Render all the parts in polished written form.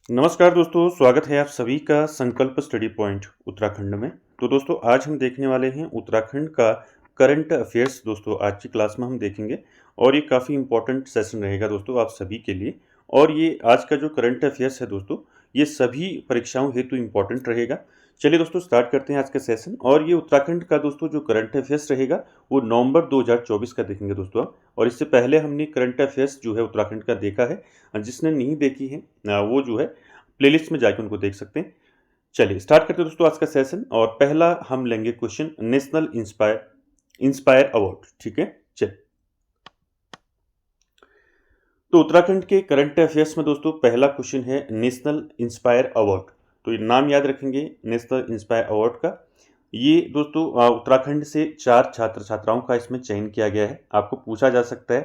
नमस्कार दोस्तों, स्वागत है आप सभी का संकल्प स्टडी पॉइंट उत्तराखंड में। तो दोस्तों आज हम देखने वाले हैं उत्तराखंड का करंट अफेयर्स। दोस्तों आज की क्लास में हम देखेंगे और ये काफ़ी इंपॉर्टेंट सेशन रहेगा दोस्तों आप सभी के लिए। और ये आज का जो करंट अफेयर्स है दोस्तों, ये सभी परीक्षाओं हेतु इम्पॉर्टेंट रहेगा। चलिए दोस्तों स्टार्ट करते हैं आज का सेशन। और ये उत्तराखंड का दोस्तों जो करंट अफेयर्स रहेगा वो नवंबर 2024 का देखेंगे दोस्तों आप। और इससे पहले हमने करंट अफेयर्स जो है उत्तराखंड का देखा है। जिसने नहीं देखी है वो जो है प्लेलिस्ट में जाके उनको देख सकते हैं। चलिए स्टार्ट करते हैं दोस्तों आज का सेशन। और पहला हम लेंगे क्वेश्चन नेशनल इंस्पायर अवार्ड। ठीक है, चलिए। तो उत्तराखंड के करंट अफेयर्स में दोस्तों पहला क्वेश्चन है नेशनल इंस्पायर अवार्ड। तो ये नाम याद रखेंगे नेशनल इंस्पायर अवार्ड का। ये दोस्तों उत्तराखंड से 4 छात्र छात्राओं का इसमें चयन किया गया है। आपको पूछा जा सकता है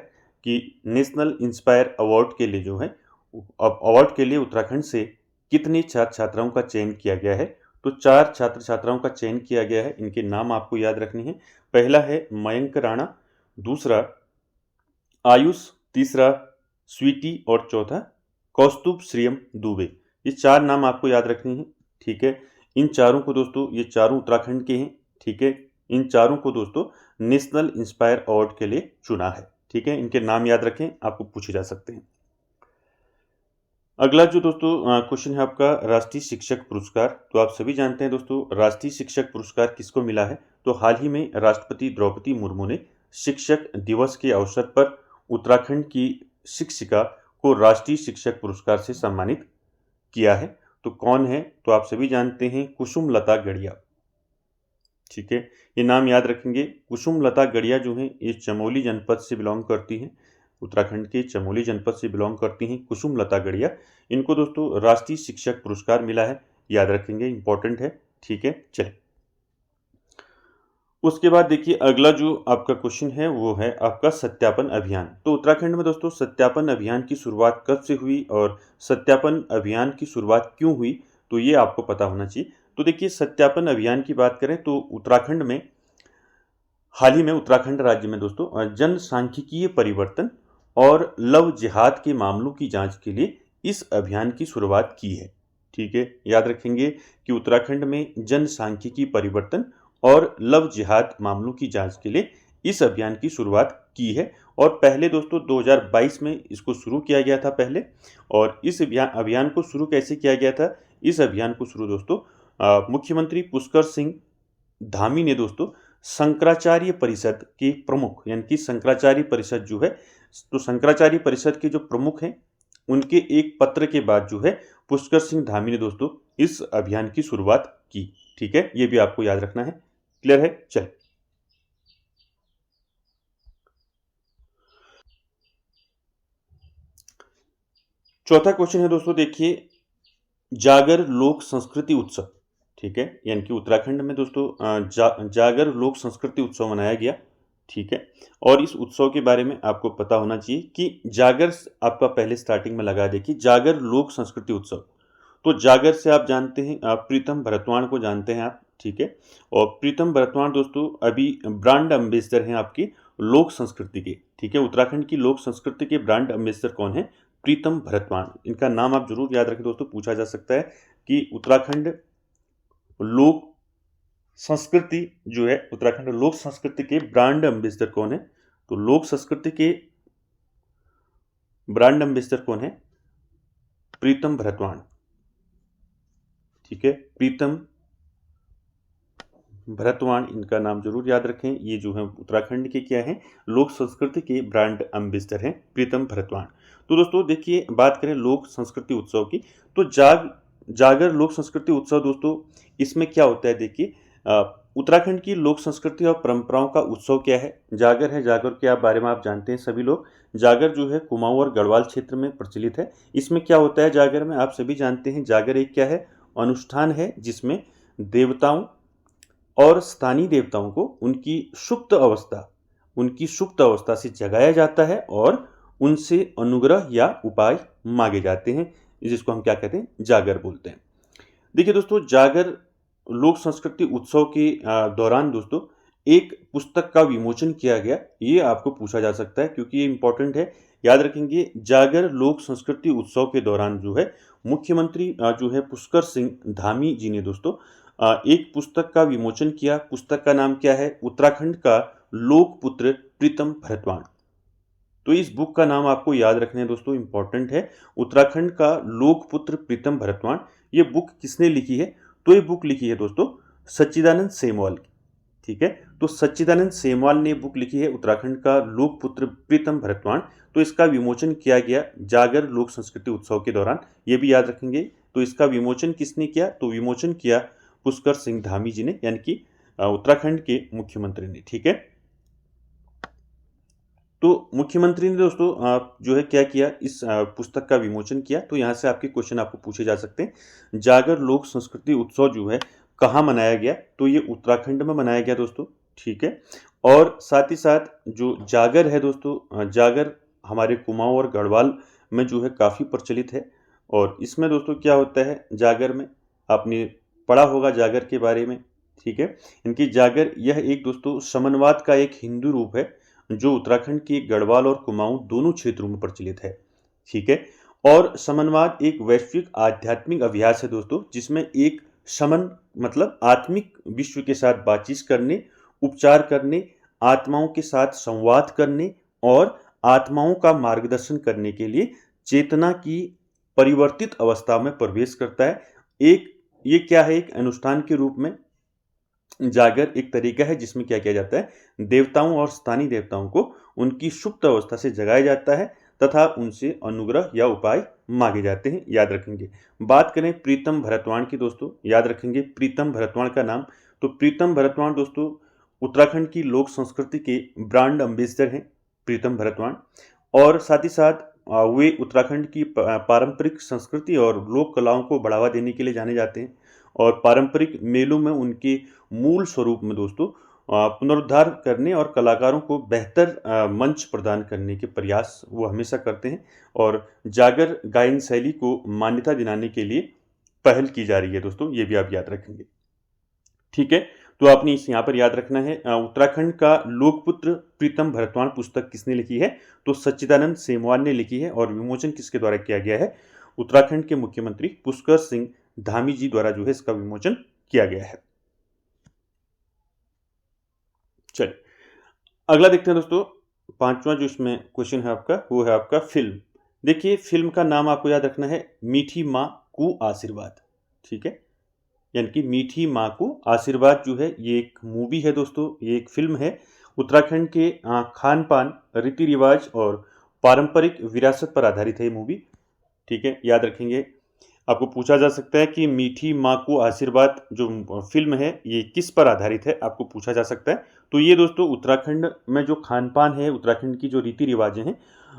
कि नेशनल इंस्पायर अवार्ड के लिए जो है अवार्ड के लिए उत्तराखंड से कितनी छात्र छात्राओं का चयन किया गया है। तो 4 छात्र छात्राओं का चयन किया गया है। इनके नाम आपको याद रखने हैं। पहला है मयंक राणा, दूसरा आयुष, तीसरा स्वीटी और चौथा कौस्तुभ श्रीयम दुबे। ये 4 नाम आपको याद रखने हैं। ठीक है, इन चारों को दोस्तों, ये चारों उत्तराखंड के हैं। ठीक है, इन चारों को दोस्तों नेशनल इंस्पायर अवार्ड के लिए चुना है। ठीक है, इनके नाम याद रखें, आपको पूछे जा सकते हैं। अगला जो दोस्तों क्वेश्चन है आपका राष्ट्रीय शिक्षक पुरस्कार। तो आप सभी जानते हैं दोस्तों राष्ट्रीय शिक्षक पुरस्कार किसको मिला है। तो हाल ही में राष्ट्रपति द्रौपदी मुर्मू ने शिक्षक दिवस के अवसर पर उत्तराखंड की शिक्षिका को राष्ट्रीय शिक्षक पुरस्कार से सम्मानित किया है। तो कौन है, तो आप सभी जानते हैं कुसुम लता गड़िया। ठीक है, ये नाम याद रखेंगे। कुसुम लता गड़िया जो है ये चमोली जनपद से बिलोंग करती हैं। उत्तराखंड के चमोली जनपद से बिलोंग करती हैं कुसुम लता गड़िया। इनको दोस्तों राष्ट्रीय शिक्षक पुरस्कार मिला है, याद रखेंगे, इंपॉर्टेंट है। ठीक है, चलिए उसके बाद देखिए अगला जो आपका क्वेश्चन है वो है आपका सत्यापन अभियान। तो उत्तराखंड में दोस्तों सत्यापन अभियान की शुरुआत कब से हुई और सत्यापन अभियान की शुरुआत क्यों हुई, तो ये आपको पता होना चाहिए। तो देखिए सत्यापन अभियान की बात करें तो उत्तराखंड में हाल ही में उत्तराखंड राज्य में दोस्तों जनसांख्यिकीय परिवर्तन और लव जिहाद के मामलों की जांच के लिए इस अभियान की शुरुआत की है। ठीक है, याद रखेंगे कि उत्तराखंड में जनसांख्यिकीय परिवर्तन और लव जिहाद मामलों की जांच के लिए इस अभियान की शुरुआत की है। और पहले दोस्तों 2022 में इसको शुरू किया गया था पहले। और इस अभियान को शुरू कैसे किया गया था, इस अभियान को शुरू दोस्तों मुख्यमंत्री पुष्कर सिंह धामी ने दोस्तों शंकराचार्य परिषद के प्रमुख, यानी कि शंकराचार्य परिषद जो है, तो शंकराचार्य परिषद के जो प्रमुख हैं उनके एक पत्र के बाद जो है पुष्कर सिंह धामी ने दोस्तों इस अभियान की शुरुआत की। ठीक है, ये भी आपको याद रखना है। क्लियर है, चल चौथा क्वेश्चन है दोस्तों, देखिए जागर लोक संस्कृति उत्सव। ठीक है, यानी कि उत्तराखंड में दोस्तों जागर लोक संस्कृति उत्सव मनाया गया। ठीक है, और इस उत्सव के बारे में आपको पता होना चाहिए कि जागर आपका पहले स्टार्टिंग में लगा देखिए जागर लोक संस्कृति उत्सव। तो जागर से आप जानते हैं, आप प्रीतम भरतवाण को जानते हैं आप। ठीक है, और प्रीतम भरतवाण दोस्तों अभी ब्रांड एम्बेसडर हैं आपकी लोक संस्कृति के। ठीक है, उत्तराखंड की लोक संस्कृति के ब्रांड एम्बेसडर कौन है, प्रीतम भरतवाण। इनका नाम आप जरूर याद रखें दोस्तों, पूछा जा सकता है कि उत्तराखंड लोक संस्कृति जो है, उत्तराखंड लोक संस्कृति के ब्रांड एम्बेसडर कौन है। तो लोक संस्कृति के ब्रांड एम्बेसडर कौन है, प्रीतम भरतवाण। ठीक है, प्रीतम भरतवाण, इनका नाम जरूर याद रखें। ये जो है उत्तराखंड के क्या हैं, लोक संस्कृति के ब्रांड एम्बेसडर हैं प्रीतम भरतवाण। तो दोस्तों देखिए बात करें लोक संस्कृति उत्सव की, तो जागर लोक संस्कृति उत्सव दोस्तों इसमें क्या होता है, देखिए उत्तराखंड की लोक संस्कृति और परंपराओं का उत्सव क्या है, जागर है। जागर के बारे में आप जानते हैं सभी लोग। जागर जो है कुमाऊं और गढ़वाल क्षेत्र में प्रचलित है। इसमें क्या होता है जागर में, आप सभी जानते हैं जागर एक क्या है, अनुष्ठान है जिसमें देवताओं और स्थानीय देवताओं को उनकी सुप्त अवस्था से जगाया जाता है और उनसे अनुग्रह या उपाय मांगे जाते हैं, जिसको हम क्या कहते हैं, जागर बोलते हैं। देखिए दोस्तों जागर लोक संस्कृति उत्सव के दौरान दोस्तों एक पुस्तक का विमोचन किया गया, ये आपको पूछा जा सकता है क्योंकि ये इंपॉर्टेंट है। याद रखेंगे, जागर लोक संस्कृति उत्सव के दौरान जो है मुख्यमंत्री जो है पुष्कर सिंह धामी जी ने दोस्तों एक पुस्तक का विमोचन किया। पुस्तक का नाम क्या है? उत्तराखंड का लोकपुत्र प्रीतम भरतवाण। तो इस बुक का नाम आपको याद रखना है दोस्तों, इंपॉर्टेंट है। उत्तराखंड का लोकपुत्र प्रीतम भरतवाण। ये बुक किसने लिखी है? तो ये बुक लिखी है दोस्तों सच्चिदानंद सेमवाल की। ठीक है, तो सच्चिदानंद सेमवाल ने बुक लिखी है उत्तराखंड का लोकपुत्र प्रीतम भरतवाण। तो इसका विमोचन किया गया जागर लोक संस्कृति उत्सव के दौरान, ये भी याद रखेंगे। तो इसका विमोचन किसने किया? तो विमोचन किया पुष्कर सिंह धामी जी ने, यानी कि उत्तराखंड के मुख्यमंत्री ने। ठीक है, तो मुख्यमंत्री ने दोस्तों जो है क्या किया, इस पुस्तक का विमोचन किया। तो यहाँ से आपके क्वेश्चन आपको पूछे जा सकते हैं। जागर लोक संस्कृति उत्सव जो है कहाँ मनाया गया? तो ये उत्तराखंड में मनाया गया दोस्तों। ठीक है, और साथ ही साथ जो जागर है दोस्तों, जागर हमारे कुमाऊं और गढ़वाल में जो है काफ़ी प्रचलित है। और इसमें दोस्तों क्या होता है, जागर में आपने पढ़ा होगा जागर के बारे में। ठीक है, इनकी जागर यह एक दोस्तों समनवाद का एक हिंदू रूप है जो उत्तराखंड के गढ़वाल और कुमाऊं दोनों क्षेत्रों में प्रचलित है। ठीक है, और समनवाद एक वैश्विक आध्यात्मिक अभ्यास है दोस्तों, जिसमें एक शमन मतलब आत्मिक विश्व के साथ बातचीत करने, उपचार करने, आत्माओं के साथ संवाद करने और आत्माओं का मार्गदर्शन करने के लिए चेतना की परिवर्तित अवस्था में प्रवेश करता है। एक ये क्या है, एक अनुष्ठान के रूप में जागर एक तरीका है जिसमें क्या किया जाता है, देवताओं और स्थानीय देवताओं को उनकी सुप्त अवस्था से जगाया जाता है तथा उनसे अनुग्रह या उपाय मांगे जाते हैं। याद रखेंगे। बात करें प्रीतम भरतवाण की दोस्तों, याद रखेंगे प्रीतम भरतवाण का नाम। तो प्रीतम भरतवाण दोस्तों उत्तराखंड की लोक संस्कृति के ब्रांड एम्बेसडर हैं प्रीतम भरतवाण। और साथ ही साथ वे उत्तराखंड की पारंपरिक संस्कृति और लोक कलाओं को बढ़ावा देने के लिए जाने जाते हैं। और पारंपरिक मेलों में उनके मूल स्वरूप में दोस्तों पुनरुद्धार करने और कलाकारों को बेहतर मंच प्रदान करने के प्रयास वो हमेशा करते हैं। और जागर गायन शैली को मान्यता दिलाने के लिए पहल की जा रही है दोस्तों, ये भी आप याद रखेंगे। ठीक है, तो आपने इस यहाँ पर याद रखना है उत्तराखंड का लोकपुत्र प्रीतम भरतवाण पुस्तक किसने लिखी है? तो सच्चिदानंद सेमवाल ने लिखी है। और विमोचन किसके द्वारा किया गया है? उत्तराखंड के मुख्यमंत्री पुष्कर सिंह धामी जी द्वारा जो है इसका विमोचन किया गया है। चलिए अगला देखते हैं दोस्तों। पांचवा जो इसमें क्वेश्चन है आपका, वो है आपका फिल्म। देखिए फिल्म का नाम आपको याद रखना है मीठी माँ को आशीर्वाद। ठीक है, यानी कि मीठी माँ को आशीर्वाद जो है ये एक मूवी है दोस्तों, ये एक फिल्म है। उत्तराखंड के खान पान, रीति रिवाज और पारंपरिक विरासत पर आधारित है ये मूवी। ठीक है, याद रखेंगे। आपको पूछा जा सकता है कि मीठी माँ को आशीर्वाद जो फिल्म है ये किस पर आधारित है, आपको पूछा जा सकता है। तो ये दोस्तों उत्तराखंड में जो खान पान है, उत्तराखंड की जो रीति रिवाजें हैं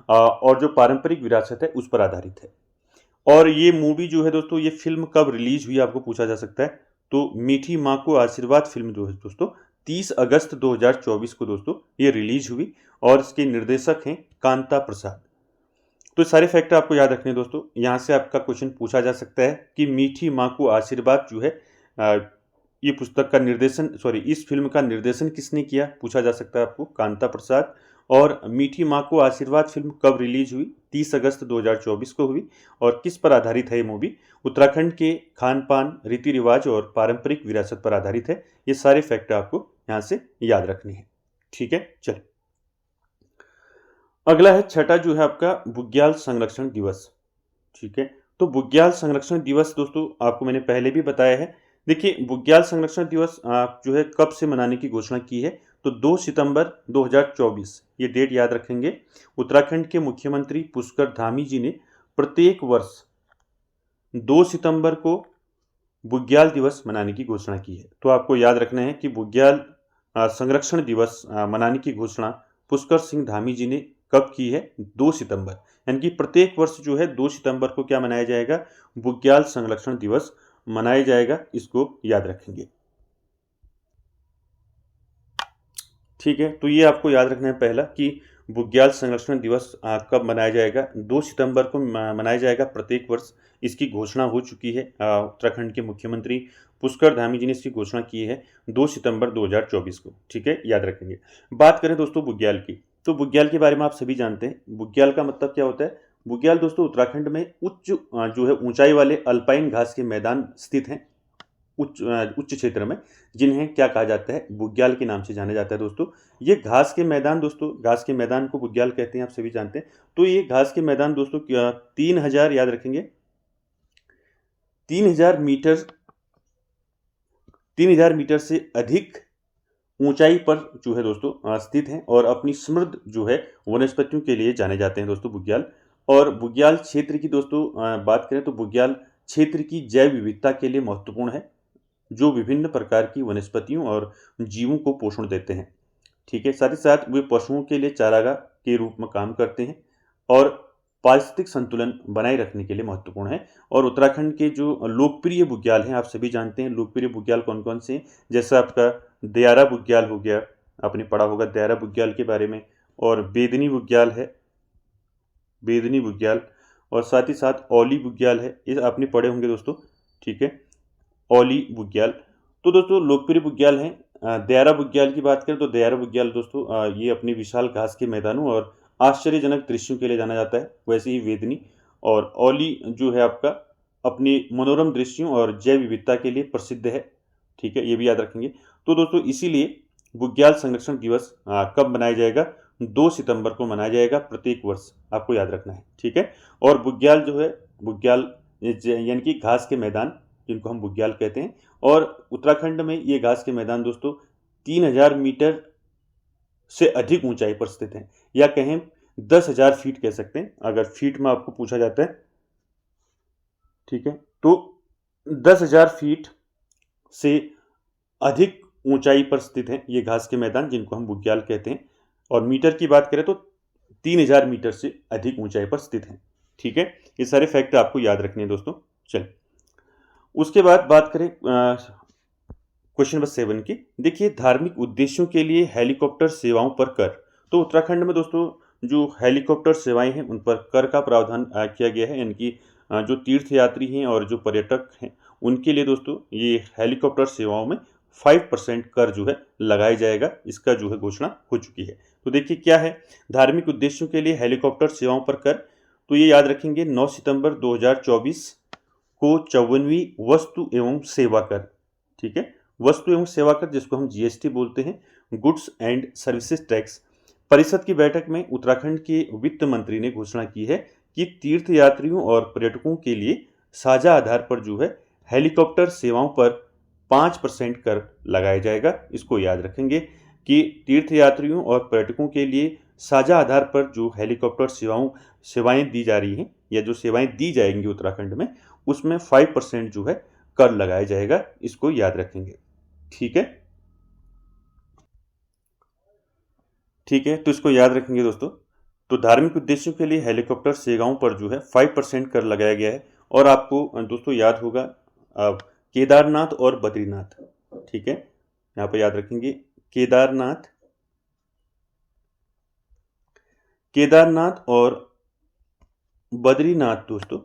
और जो पारंपरिक विरासत है उस पर आधारित है। और ये मूवी जो है दोस्तों, ये फिल्म कब रिलीज हुई आपको पूछा जा सकता है। तो मीठी माँ को आशीर्वाद फिल्म जो है दोस्तों 30 अगस्त 2024 को दोस्तों ये रिलीज हुई। और इसके निर्देशक हैं कांता प्रसाद। तो सारे फैक्टर आपको याद रखने हैं दोस्तों। यहाँ से आपका क्वेश्चन पूछा जा सकता है कि मीठी माँ को आशीर्वाद जो है ये पुस्तक का निर्देशन इस फिल्म का निर्देशन किसने किया, पूछा जा सकता है आपको, कांता प्रसाद। और मीठी माँ को आशीर्वाद फिल्म कब रिलीज हुई? 30 अगस्त 2024 को हुई। और किस पर आधारित है ये मूवी? उत्तराखंड के खान पान, रीति रिवाज और पारंपरिक विरासत पर आधारित है। ये सारे फैक्टर आपको यहाँ से याद रखने हैं। ठीक है, चलिए अगला है छठा जो है आपका बुग्याल संरक्षण दिवस। ठीक है, तो बुग्याल संरक्षण दिवस दोस्तों आपको मैंने पहले भी बताया है। देखिए बुग्याल संरक्षण दिवस जो है कब से मनाने की घोषणा की है? तो 2 सितंबर 2024, ये डेट याद रखेंगे। उत्तराखंड के मुख्यमंत्री पुष्कर धामी जी ने प्रत्येक वर्ष 2 सितंबर को बुग्याल दिवस मनाने की घोषणा की है। तो आपको याद रखना है कि बुग्याल संरक्षण दिवस मनाने की घोषणा पुष्कर सिंह धामी जी ने कब की है? 2 सितंबर। यानी कि प्रत्येक वर्ष जो है 2 सितंबर को क्या मनाया जाएगा? बुग्याल संरक्षण दिवस मनाया जाएगा, इसको याद रखेंगे। ठीक है, तो ये आपको याद रखना है पहला कि बुग्याल संरक्षण दिवस कब मनाया जाएगा? 2 सितंबर को मनाया जाएगा प्रत्येक वर्ष। इसकी घोषणा हो चुकी है उत्तराखंड के मुख्यमंत्री पुष्कर धामी जी ने इसकी घोषणा की है 2 सितंबर 2024 को। ठीक है, याद रखेंगे। बात करें दोस्तों बुग्याल की, तो बुग्याल के बारे में आप सभी जानते हैं। बुग्याल का मतलब क्या होता है? बुग्याल दोस्तों उत्तराखंड में जो है ऊंचाई वाले अल्पाइन घास के मैदान स्थित हैं, उच्च क्षेत्र में, जिन्हें क्या कहा जाता है? बुग्याल के नाम से जाना जाता है दोस्तों। ये घास के मैदान दोस्तों, घास के मैदान को बुग्याल कहते हैं, आप सभी जानते हैं। तो ये घास के मैदान दोस्तों 3000, याद रखेंगे, 3000 मीटर से अधिक ऊंचाई पर जो है दोस्तों स्थित हैं और अपनी समृद्ध जो है वनस्पतियों के लिए जाने जाते हैं दोस्तों बुग्याल। और बुग्याल क्षेत्र की दोस्तों बात करें तो बुग्याल क्षेत्र की जैव विविधता के लिए महत्वपूर्ण है, जो विभिन्न प्रकार की वनस्पतियों और जीवों को पोषण देते हैं। ठीक है, साथ ही साथ वे पशुओं के लिए चारागाह के रूप में काम करते हैं और पारिस्थितिक संतुलन बनाए रखने के लिए महत्वपूर्ण है। और उत्तराखंड के जो लोकप्रिय बुग्याल हैं, आप सभी जानते हैं लोकप्रिय बुग्याल कौन कौन से हैं। जैसे आपका दयारा बुग्याल हो गया, आपने पढ़ा होगा दयारा बुग्याल के बारे में, और बेदनी बुग्याल है, बेदनी बुग्याल, और साथ ही साथ औली बुग्याल है, ये आपने पढ़े होंगे दोस्तों। ठीक है, औली बुग्याल। तो दोस्तों लोकप्रिय बुग्याल हैं। दयारा बुग्याल की बात करें तो दयारा बुग्याल दोस्तों ये अपनी विशाल घास के मैदानों और आश्चर्यजनक दृश्यों के लिए जाना जाता है। वैसे ही वेदनी और औली जो है आपका अपनी मनोरम दृश्यों और जैव विविधता के लिए प्रसिद्ध है। ठीक है, ये भी याद रखेंगे। तो दोस्तों इसीलिए बुग्याल संरक्षण दिवस कब मनाया जाएगा? 2 सितंबर को मनाया जाएगा प्रत्येक वर्ष, आपको याद रखना है। ठीक है, और बुग्याल जो है, बुग्याल यानी कि घास के मैदान जिनको हम बुग्याल कहते हैं, और उत्तराखंड में ये घास के मैदान दोस्तों 3000 मीटर से अधिक ऊंचाई पर स्थित हैं, या कहें 10,000 फीट कह सकते हैं अगर फीट में आपको पूछा जाता है। ठीक है, तो 10,000 फीट से अधिक ऊंचाई पर स्थित हैं ये घास के मैदान जिनको हम बुग्याल कहते हैं, और मीटर की बात करें तो 3000 मीटर से अधिक ऊंचाई पर स्थित हैं। ठीक है, ये सारे फैक्ट आपको याद रखने हैं दोस्तों। चलिए उसके बाद बात करें क्वेश्चन नंबर 7 की। देखिए धार्मिक उद्देश्यों के लिए हेलीकॉप्टर सेवाओं पर कर। तो उत्तराखंड में दोस्तों जो हेलीकॉप्टर सेवाएं हैं उन पर कर का प्रावधान किया गया है, यानी कि जो तीर्थयात्री हैं और जो पर्यटक हैं उनके लिए दोस्तों ये हेलीकॉप्टर सेवाओं में 5% कर जो है लगाया जाएगा, इसका जो है घोषणा हो चुकी है। तो देखिए क्या है धार्मिक उद्देश्यों के लिए हेलीकॉप्टर सेवाओं पर कर। तो ये याद रखेंगे 9 सितंबर 2024 को 54वीं वस्तु एवं सेवा कर। ठीक है, वस्तु एवं सेवा कर जिसको हम जीएसटी बोलते हैं, गुड्स एंड सर्विसेज टैक्स, परिषद की बैठक में उत्तराखंड के वित्त मंत्री ने घोषणा की है कि तीर्थयात्रियों और पर्यटकों के लिए साझा आधार पर जो है हेलीकॉप्टर सेवाओं पर 5% कर लगाया जाएगा। इसको याद रखेंगे कि तीर्थयात्रियों और पर्यटकों के लिए साझा आधार पर जो हेलीकॉप्टर सेवाएं दी जा रही हैं या जो सेवाएं दी जाएंगी उत्तराखंड में, उसमें 5% जो है कर लगाया जाएगा, इसको याद रखेंगे। ठीक है, ठीक है, तो इसको याद रखेंगे दोस्तों। तो धार्मिक उद्देश्यों के लिए हेलीकॉप्टर सेवाओं पर जो है 5% कर लगाया गया है। और आपको दोस्तों याद होगा केदारनाथ और बद्रीनाथ। ठीक है, यहाँ पर याद रखेंगे केदारनाथ और बद्रीनाथ दोस्तों।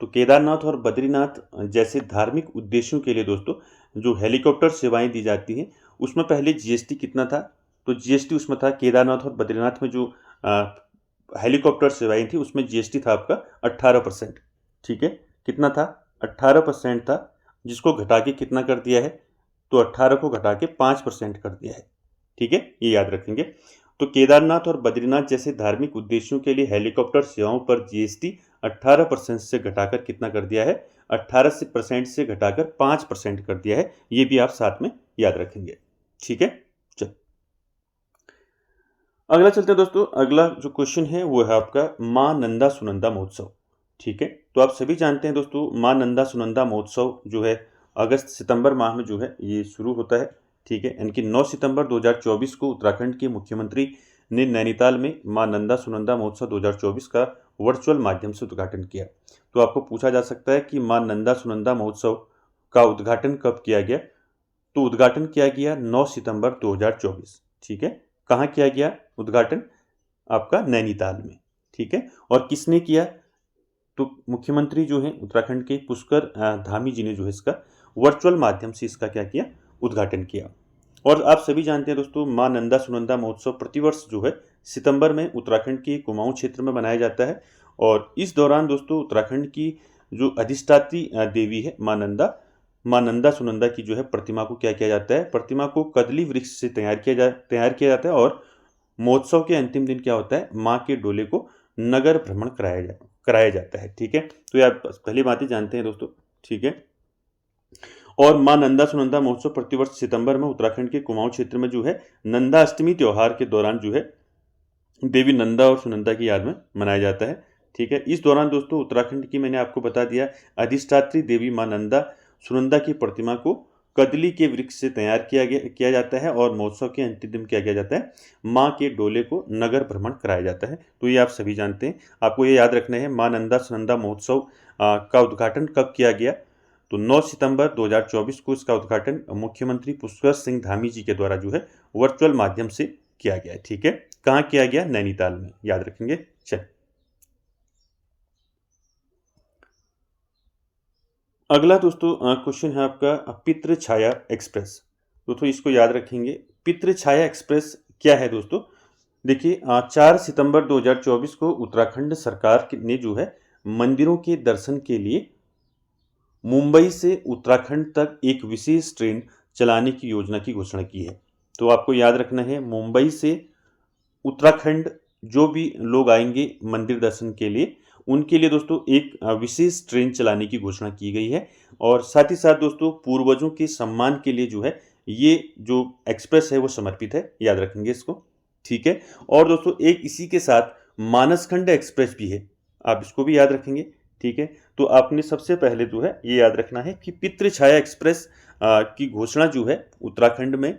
तो केदारनाथ और बद्रीनाथ जैसे धार्मिक उद्देश्यों के लिए दोस्तों जो हेलीकॉप्टर सेवाएं दी जाती हैं उसमें पहले जीएसटी कितना था? तो जीएसटी उसमें था केदारनाथ और बद्रीनाथ में जो हेलीकॉप्टर सेवाएं थी उसमें जीएसटी था आपका 18%। ठीक है, कितना था? 18% था, जिसको घटा के कितना कर दिया है? तो 18 को घटा के 5% कर दिया है। ठीक है, ये याद रखेंगे। तो केदारनाथ और बद्रीनाथ जैसे धार्मिक उद्देश्यों के लिए हेलीकॉप्टर सेवाओं पर जीएसटी 18% से घटाकर कितना कर दिया है? 18% से घटाकर 5% कर दिया है। ये भी आप साथ में याद रखेंगे। ठीक है, चल अगला चलते हैं दोस्तों। अगला जो क्वेश्चन है वो है आपका मां नंदा सुनंदा महोत्सव। ठीक है, तो आप सभी जानते हैं दोस्तों मां नंदा सुनंदा महोत्सव जो है अगस्त सितंबर माह में जो है ये शुरू होता है। ठीक है, यानी कि 9 सितंबर 2024 को उत्तराखंड के मुख्यमंत्री ने नैनीताल में मां नंदा सुनंदा महोत्सव 2024 का वर्चुअल माध्यम से उद्घाटन किया। तो आपको पूछा जा सकता है कि मां नंदा सुनंदा महोत्सव का उद्घाटन कब किया गया? तो उद्घाटन किया गया 9 सितंबर 2024। ठीक है, कहाँ किया गया उद्घाटन? आपका नैनीताल में। ठीक है, और किसने किया? तो मुख्यमंत्री जो है उत्तराखंड के पुष्कर धामी जी ने जो है इसका वर्चुअल माध्यम से इसका क्या किया, उद्घाटन किया। और आप सभी जानते हैं दोस्तों, मां नंदा सुनंदा महोत्सव प्रतिवर्ष जो है सितंबर में उत्तराखंड के कुमाऊं क्षेत्र में मनाया जाता है। और इस दौरान दोस्तों उत्तराखंड की जो अधिष्ठात्री देवी है मां नंदा सुनंदा की जो है प्रतिमा को क्या किया जाता है, प्रतिमा को कदली वृक्ष से तैयार किया जाता है। और महोत्सव के अंतिम दिन क्या होता है, मां के डोले को नगर भ्रमण कराया जाता है। ठीक है, तो ये आप पहली बात ही जानते हैं दोस्तों। ठीक है, और मां नंदा सुनंदा महोत्सव प्रतिवर्ष सितंबर में उत्तराखंड के कुमाऊं क्षेत्र में जो है नंदा अष्टमी त्योहार के दौरान जो है देवी नंदा और सुनंदा की याद में मनाया जाता है। ठीक है, इस दौरान दोस्तों उत्तराखंड की मैंने आपको बता दिया अधिष्ठात्री देवी मां नंदा सुनंदा की प्रतिमा को कदली के वृक्ष से तैयार किया जाता है। और महोत्सव के अंतिम दिन क्या किया जाता है, मां के डोले को नगर भ्रमण कराया जाता है। तो ये आप सभी जानते हैं। आपको ये याद रखना है, मां नंदा सुनंदा महोत्सव का उद्घाटन कब किया गया, तो 9 सितंबर 2024 को इसका उद्घाटन मुख्यमंत्री पुष्कर सिंह धामी जी के द्वारा जो है वर्चुअल माध्यम से किया गया है। ठीक है, कहाँ किया गया, नैनीताल में, याद रखेंगे। चल, अगला दोस्तों क्वेश्चन है आपका पितृ छाया एक्सप्रेस। दोस्तों इसको याद रखेंगे, पितृ छाया एक्सप्रेस क्या है दोस्तों। देखिए 4 सितंबर 2024 को उत्तराखंड सरकार ने जो है मंदिरों के दर्शन के लिए मुंबई से उत्तराखंड तक एक विशेष ट्रेन चलाने की योजना की घोषणा की है। तो आपको याद रखना है, मुंबई से उत्तराखंड जो भी लोग आएंगे मंदिर दर्शन के लिए, उनके लिए दोस्तों एक विशेष ट्रेन चलाने की घोषणा की गई है। और साथ ही साथ दोस्तों पूर्वजों के सम्मान के लिए जो है ये जो एक्सप्रेस है वो समर्पित है, याद रखेंगे इसको। ठीक है, और दोस्तों एक इसी के साथ मानसखंड एक्सप्रेस भी है, आप इसको भी याद रखेंगे। ठीक है, तो आपने सबसे पहले जो है ये याद रखना है कि पितृ छाया एक्सप्रेस की घोषणा जो है उत्तराखंड में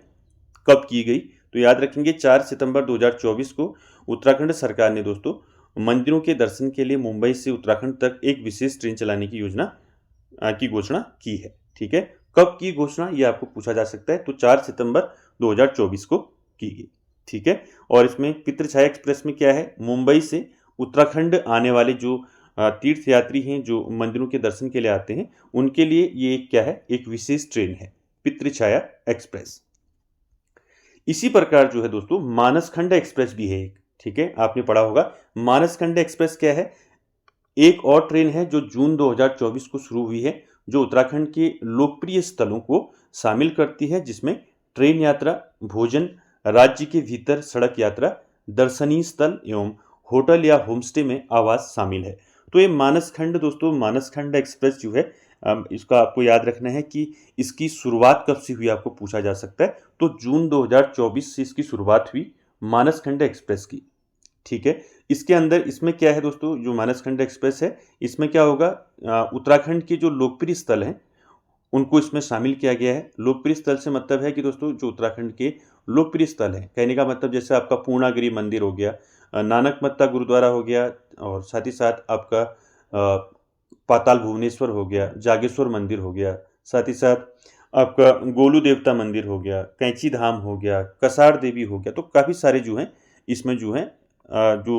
कब की गई, तो याद रखेंगे 4 सितंबर 2024 को उत्तराखंड सरकार ने दोस्तों मंदिरों के दर्शन के लिए मुंबई से उत्तराखंड तक एक विशेष ट्रेन चलाने की योजना की घोषणा की है। ठीक है, कब की घोषणा ये आपको पूछा जा सकता है, तो 4 सितंबर 2024 को की गई। ठीक है, और इसमें पितृ छाया एक्सप्रेस में क्या है, मुंबई से उत्तराखंड आने वाले जो तीर्थ यात्री हैं जो मंदिरों के दर्शन के लिए आते हैं, उनके लिए ये क्या है, एक विशेष ट्रेन है पितृ छाया एक्सप्रेस। इसी प्रकार जो है दोस्तों मानसखंड एक्सप्रेस भी है एक। ठीक है, आपने पढ़ा होगा मानसखंड एक्सप्रेस क्या है, एक और ट्रेन है जो जून 2024 को शुरू हुई है, जो उत्तराखंड के लोकप्रिय स्थलों को शामिल करती है, जिसमें ट्रेन यात्रा, भोजन, राज्य के भीतर सड़क यात्रा, दर्शनीय स्थल एवं होटल या होमस्टे में आवास शामिल है। तो ये मानसखंड दोस्तों, मानसखंड एक्सप्रेस जो है इसका आपको याद रखना है कि इसकी शुरुआत कब से हुई, आपको पूछा जा सकता है। तो जून 2024 से इसकी शुरुआत हुई मानसखंड एक्सप्रेस की। ठीक है, इसके अंदर इसमें क्या है दोस्तों, जो मानसखंड एक्सप्रेस है इसमें क्या होगा, उत्तराखंड के जो लोकप्रिय स्थल हैं उनको इसमें शामिल किया गया है। लोकप्रिय स्थल से मतलब है कि दोस्तों जो उत्तराखंड के लोकप्रिय स्थल हैं, कहने का मतलब जैसे आपका पूर्णागिरि मंदिर हो गया, नानक मत्ता गुरुद्वारा हो गया, और साथ ही साथ आपका पाताल भुवनेश्वर हो गया, जागेश्वर मंदिर हो गया, साथ ही साथ आपका गोलू देवता मंदिर हो गया, कैंची धाम हो गया, कसार देवी हो गया। तो काफ़ी सारे जो हैं इसमें जो हैं जो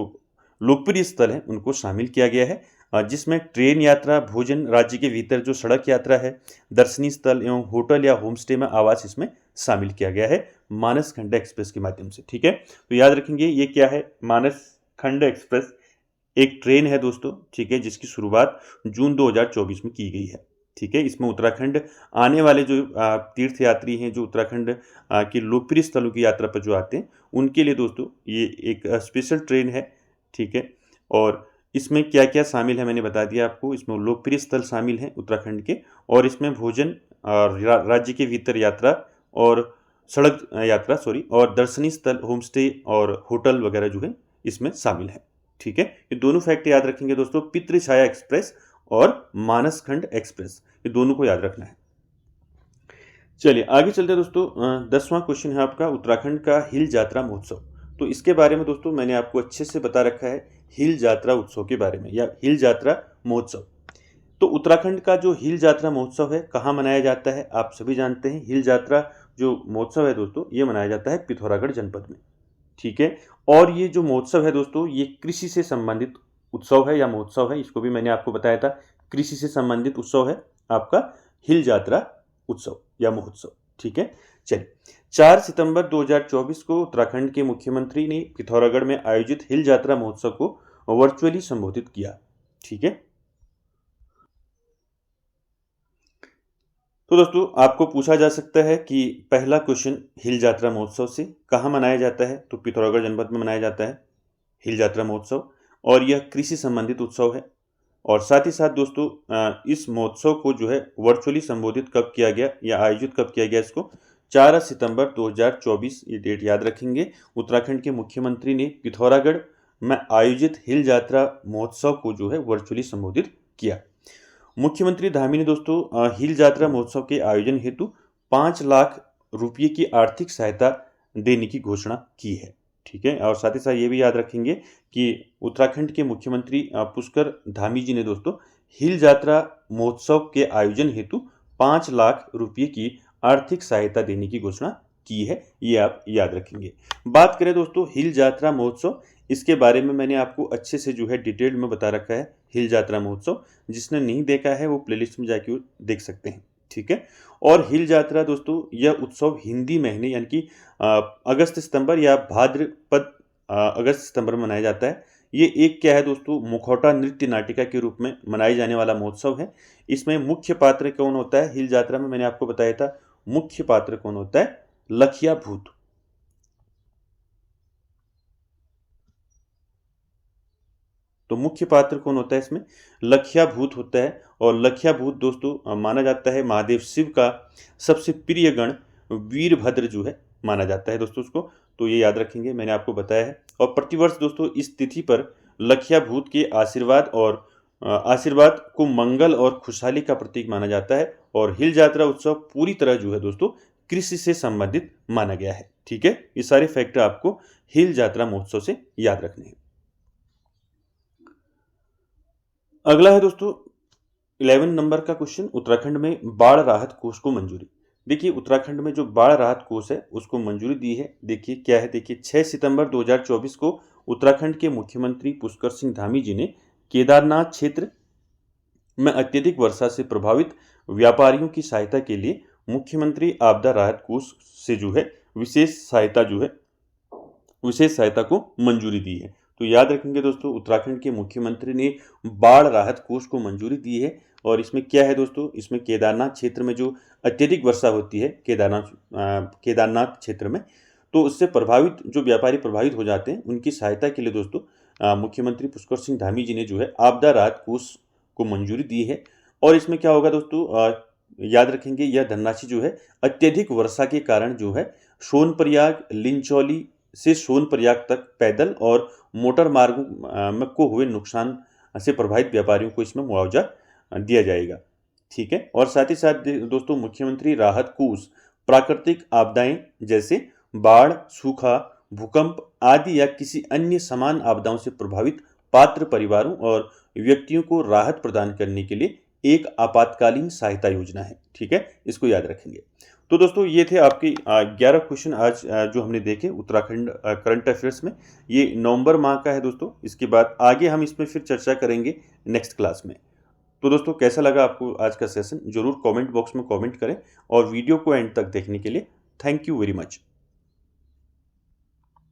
लोकप्रिय स्थल हैं उनको शामिल किया गया है, जिसमें ट्रेन यात्रा, भोजन, राज्य के भीतर जो सड़क यात्रा है, दर्शनीय स्थल एवं होटल या होमस्टे में आवास इसमें शामिल किया गया है मानसखंड एक्सप्रेस के माध्यम से। ठीक है, तो याद रखेंगे ये क्या है, मानसखंड एक्सप्रेस एक ट्रेन है दोस्तों। ठीक है, जिसकी शुरुआत जून 2024 में की गई है। ठीक है, इसमें उत्तराखंड आने वाले जो तीर्थ यात्री हैं, जो उत्तराखंड के लोकप्रिय स्थलों की यात्रा पर जो आते हैं, उनके लिए दोस्तों ये एक स्पेशल ट्रेन है। ठीक है, और इसमें क्या क्या शामिल है मैंने बता दिया आपको। इसमें लोकप्रिय स्थल शामिल हैं उत्तराखंड के, और इसमें भोजन और राज्य के भीतर यात्रा और सड़क यात्रा और दर्शनीय स्थल, होमस्टे और होटल वगैरह जो है इसमें शामिल है। ठीक है, ये दोनों फैक्ट याद रखेंगे दोस्तों, पितृ छाया एक्सप्रेस और मानसखंड एक्सप्रेस, ये दोनों को याद रखना है। चलिए आगे चलते हैं दोस्तों। 10वां क्वेश्चन है आपका उत्तराखंड का हिल जात्रा महोत्सव। तो इसके बारे में दोस्तों मैंने आपको अच्छे से बता रखा है हिल जात्रा उत्सव के बारे में, या हिल जात्रा महोत्सव। तो उत्तराखंड का जो हिल जात्रा महोत्सव है कहाँ मनाया जाता है, आप सभी जानते हैं। हिल जात्रा जो महोत्सव है दोस्तों ये मनाया जाता है पिथौरागढ़ जनपद में। ठीक है, और ये जो महोत्सव है दोस्तों ये कृषि से संबंधित उत्सव है या महोत्सव है, इसको भी मैंने आपको बताया था। कृषि से संबंधित उत्सव है आपका हिल जात्रा उत्सव या महोत्सव। ठीक है, चलिए। 4 सितंबर 2024 को उत्तराखंड के मुख्यमंत्री ने पिथौरागढ़ में आयोजित हिल यात्रा महोत्सव को वर्चुअली संबोधित किया। ठीक है, तो दोस्तों आपको पूछा जा सकता है कि पहला क्वेश्चन, हिल यात्रा महोत्सव से कहाँ मनाया जाता है? तो पिथौरागढ़ जनपद में मनाया जाता है हिल यात्रा महोत्सव, और यह कृषि संबंधित उत्सव है। और साथ ही साथ दोस्तों इस महोत्सव को जो है वर्चुअली संबोधित कब किया गया या आयोजित कब किया गया? इसको 4 सितंबर 2024, ये डेट याद रखेंगे। उत्तराखंड के मुख्यमंत्री ने पिथौरागढ़ में आयोजित हिल यात्रा महोत्सव को जो है वर्चुअली संबोधित किया। मुख्यमंत्री धामी ने दोस्तों हिल यात्रा महोत्सव के आयोजन हेतु 5 लाख रुपये की आर्थिक सहायता देने की घोषणा की है। ठीक है, और साथ ही साथ ये भी याद रखेंगे कि उत्तराखंड के मुख्यमंत्री पुष्कर धामी जी ने दोस्तों हिल यात्रा महोत्सव के आयोजन हेतु 5 लाख रुपये की आर्थिक सहायता देने की घोषणा की है, ये आप याद रखेंगे। बात करें दोस्तों हिल यात्रा महोत्सव, इसके बारे में मैंने आपको अच्छे से जो है डिटेल में बता रखा है हिल यात्रा महोत्सव। जिसने नहीं देखा है वो प्लेलिस्ट में जाके देख सकते हैं। ठीक है, और हिल यात्रा दोस्तों यह उत्सव हिंदी महीने यानी कि अगस्त सितंबर या भाद्रपद अगस्त सितंबर में मनाया जाता है। ये एक क्या है दोस्तों, मुखौटा नृत्य नाटिका के रूप में मनाए जाने वाला महोत्सव है। इसमें मुख्य पात्र कौन होता है? हिल यात्रा में मैंने आपको बताया था मुख्य पात्र कौन होता है? लखिया भूत। तो मुख्य पात्र कौन होता है इसमें? लखिया भूत होता है। और लखिया भूत दोस्तों माना जाता है महादेव शिव का सबसे प्रिय गण वीरभद्र जो है माना जाता है दोस्तों उसको। तो ये याद रखेंगे, मैंने आपको बताया है। और प्रतिवर्ष दोस्तों इस तिथि पर लखिया भूत के आशीर्वाद और आशीर्वाद को मंगल और खुशहाली का प्रतीक माना जाता है। और हिल यात्रा उत्सव पूरी तरह जो है दोस्तों कृषि से संबंधित माना गया है। ठीक है, ये सारे फैक्टर आपको हिल यात्रा महोत्सव से याद रखने हैं। अगला है दोस्तों 11 नंबर का क्वेश्चन, उत्तराखंड में बाढ़ राहत कोष को मंजूरी। देखिए उत्तराखंड में जो बाढ़ राहत कोष है उसको मंजूरी दी है। देखिए क्या है, देखिए 6 सितंबर 2024 को उत्तराखंड के मुख्यमंत्री पुष्कर सिंह धामी जी ने केदारनाथ क्षेत्र में अत्यधिक वर्षा से प्रभावित व्यापारियों की सहायता के लिए मुख्यमंत्री आपदा राहत कोष से जो है विशेष सहायता को मंजूरी दी है। तो याद रखेंगे दोस्तों उत्तराखंड के मुख्यमंत्री ने बाढ़ राहत कोष को मंजूरी दी है। और इसमें क्या है दोस्तों, इसमें केदारनाथ क्षेत्र में जो अत्यधिक वर्षा होती है केदारनाथ क्षेत्र में, तो उससे प्रभावित जो व्यापारी प्रभावित हो जाते हैं उनकी सहायता के लिए दोस्तों मुख्यमंत्री पुष्कर सिंह धामी जी ने जो है आपदा राहत कोष को मंजूरी दी है। और इसमें क्या होगा दोस्तों, याद रखेंगे यह धनराशि जो है अत्यधिक वर्षा के कारण जो है सोनप्रयाग लिंचौली से सोनप्रयाग तक पैदल और मोटर मार्गों में को हुए नुकसान से प्रभावित व्यापारियों को इसमें मुआवजा दिया जाएगा। ठीक है, और साथ ही साथ दोस्तों मुख्यमंत्री राहत कोष प्राकृतिक आपदाएं जैसे बाढ़, सूखा, भूकंप आदि या किसी अन्य समान आपदाओं से प्रभावित पात्र परिवारों और व्यक्तियों को राहत प्रदान करने के लिए एक आपातकालीन सहायता योजना है। ठीक है, इसको याद रखेंगे। तो दोस्तों ये थे आपके 11 क्वेश्चन आज जो हमने देखे उत्तराखंड करंट अफेयर्स में। ये नवंबर माह का है दोस्तों। इसके बाद आगे हम इसमें फिर चर्चा करेंगे नेक्स्ट क्लास में। तो दोस्तों कैसा लगा आपको आज का सेशन, जरूर कमेंट बॉक्स में कमेंट करें। और वीडियो को एंड तक देखने के लिए थैंक यू वेरी मच।